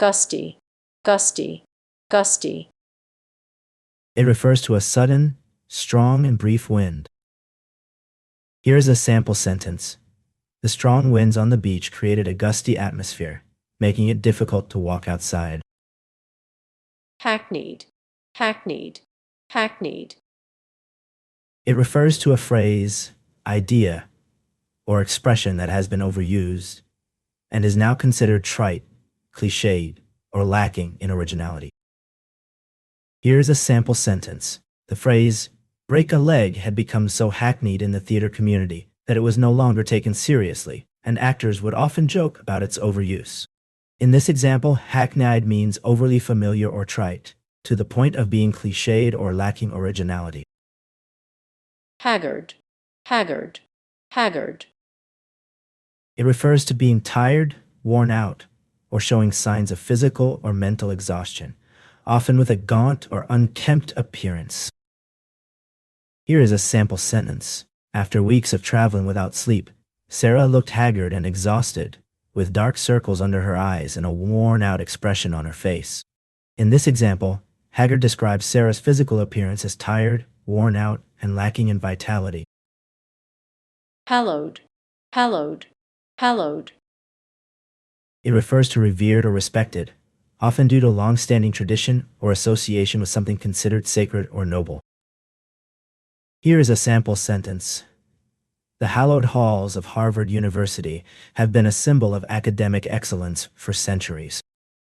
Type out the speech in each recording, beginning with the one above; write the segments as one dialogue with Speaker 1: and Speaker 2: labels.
Speaker 1: gusty, gusty, gusty.
Speaker 2: It refers to a sudden, strong, and brief wind. Here is a sample sentence. The strong winds on the beach created a gusty atmosphere, making it difficult to walk outside.
Speaker 1: Hackneyed, hackneyed, hackneyed.
Speaker 2: It refers to a phrase, idea, or expression that has been overused and is now considered trite, cliched, or lacking in originality. Here's a sample sentence. The phrase, break a leg, had become so hackneyed in the theater community that it was no longer taken seriously, and actors would often joke about its overuse. In this example, hackneyed means overly familiar or trite, to the point of being cliched or lacking originality.
Speaker 1: Haggard, haggard, haggard.
Speaker 2: It refers to being tired, worn out, or showing signs of physical or mental exhaustion, often with a gaunt or unkempt appearance. Here is a sample sentence. After weeks of traveling without sleep, Sarah looked haggard and exhausted, with dark circles under her eyes and a worn-out expression on her face. In this example, haggard describes Sarah's physical appearance as tired, worn out, and lacking in vitality.
Speaker 1: Hallowed, hallowed, hallowed.
Speaker 2: It refers to revered or respected, often due to long-standing tradition or association with something considered sacred or noble. Here is a sample sentence. The hallowed halls of Harvard University have been a symbol of academic excellence for centuries.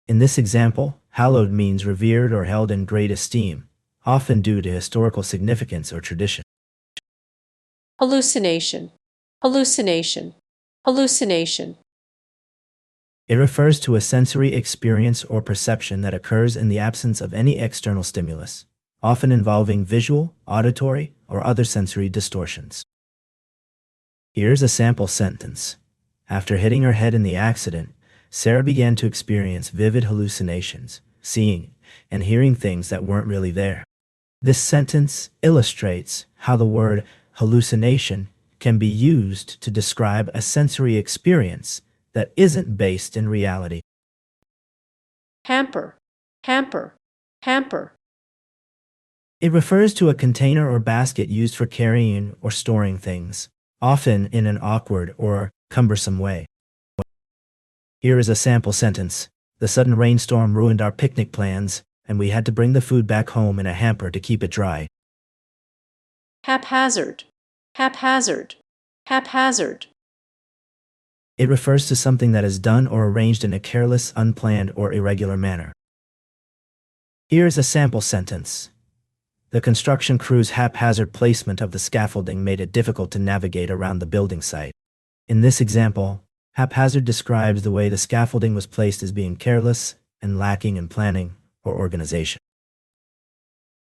Speaker 2: In this example, hallowed means revered or held in great esteem, often due to historical significance or tradition.
Speaker 1: Hallucination, hallucination, hallucination.
Speaker 2: It refers to a sensory experience or perception that occurs in the absence of any external stimulus, often involving visual, auditory, or other sensory distortions. Here's a sample sentence. After hitting her head in the accident, Sarah began to experience vivid hallucinations, seeing and hearing things that weren't really there. This sentence illustrates how the word hallucination can be used to describe a sensory experience that isn't based in reality.
Speaker 1: Hamper, hamper, hamper.
Speaker 2: It refers to a container or basket used for carrying or storing things, often in an awkward or cumbersome way. Here is a sample sentence. The sudden rainstorm ruined our picnic plans, and we had to bring the food back home in a hamper to keep it dry.
Speaker 1: Haphazard, haphazard, haphazard.
Speaker 2: It refers to something that is done or arranged in a careless, unplanned, or irregular manner. Here is a sample sentence. The construction crew's haphazard placement of the scaffolding made it difficult to navigate around the building site. In this example, haphazard describes the way the scaffolding was placed as being careless and lacking in planning or organization.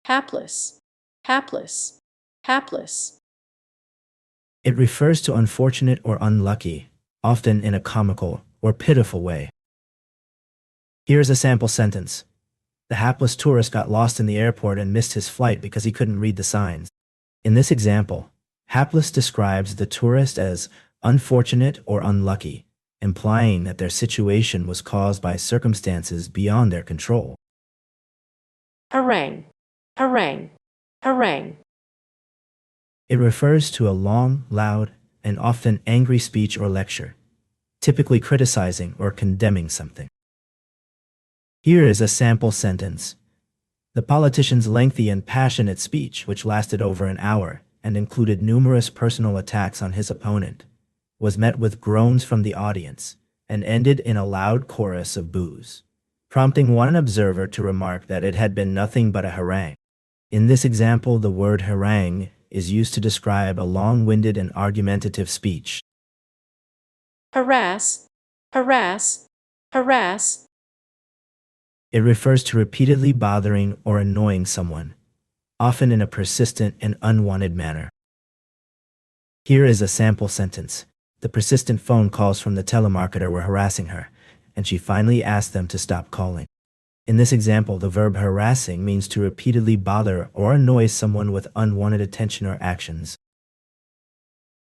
Speaker 1: Hapless, hapless, hapless.
Speaker 2: It refers to unfortunate or unlucky, often in a comical or pitiful way. Here's a sample sentence. The hapless tourist got lost in the airport and missed his flight because he couldn't read the signs. In this example, hapless describes the tourist as unfortunate or unlucky, implying that their situation was caused by circumstances beyond their control.
Speaker 1: Harangue, harangue, harangue.
Speaker 2: It refers to a long, loud, and often angry speech or lecture, typically criticizing or condemning something. Here is a sample sentence. The politician's lengthy and passionate speech, which lasted over an hour and included numerous personal attacks on his opponent, was met with groans from the audience and ended in a loud chorus of boos, prompting one observer to remark that it had been nothing but a harangue. In this example, the word harangue is used to describe a long-winded and argumentative speech.
Speaker 1: Harass, harass, harass.
Speaker 2: It refers to repeatedly bothering or annoying someone, often in a persistent and unwanted manner. Here is a sample sentence. The persistent phone calls from the telemarketer were harassing her, and she finally asked them to stop calling. In this example, the verb harassing means to repeatedly bother or annoy someone with unwanted attention or actions.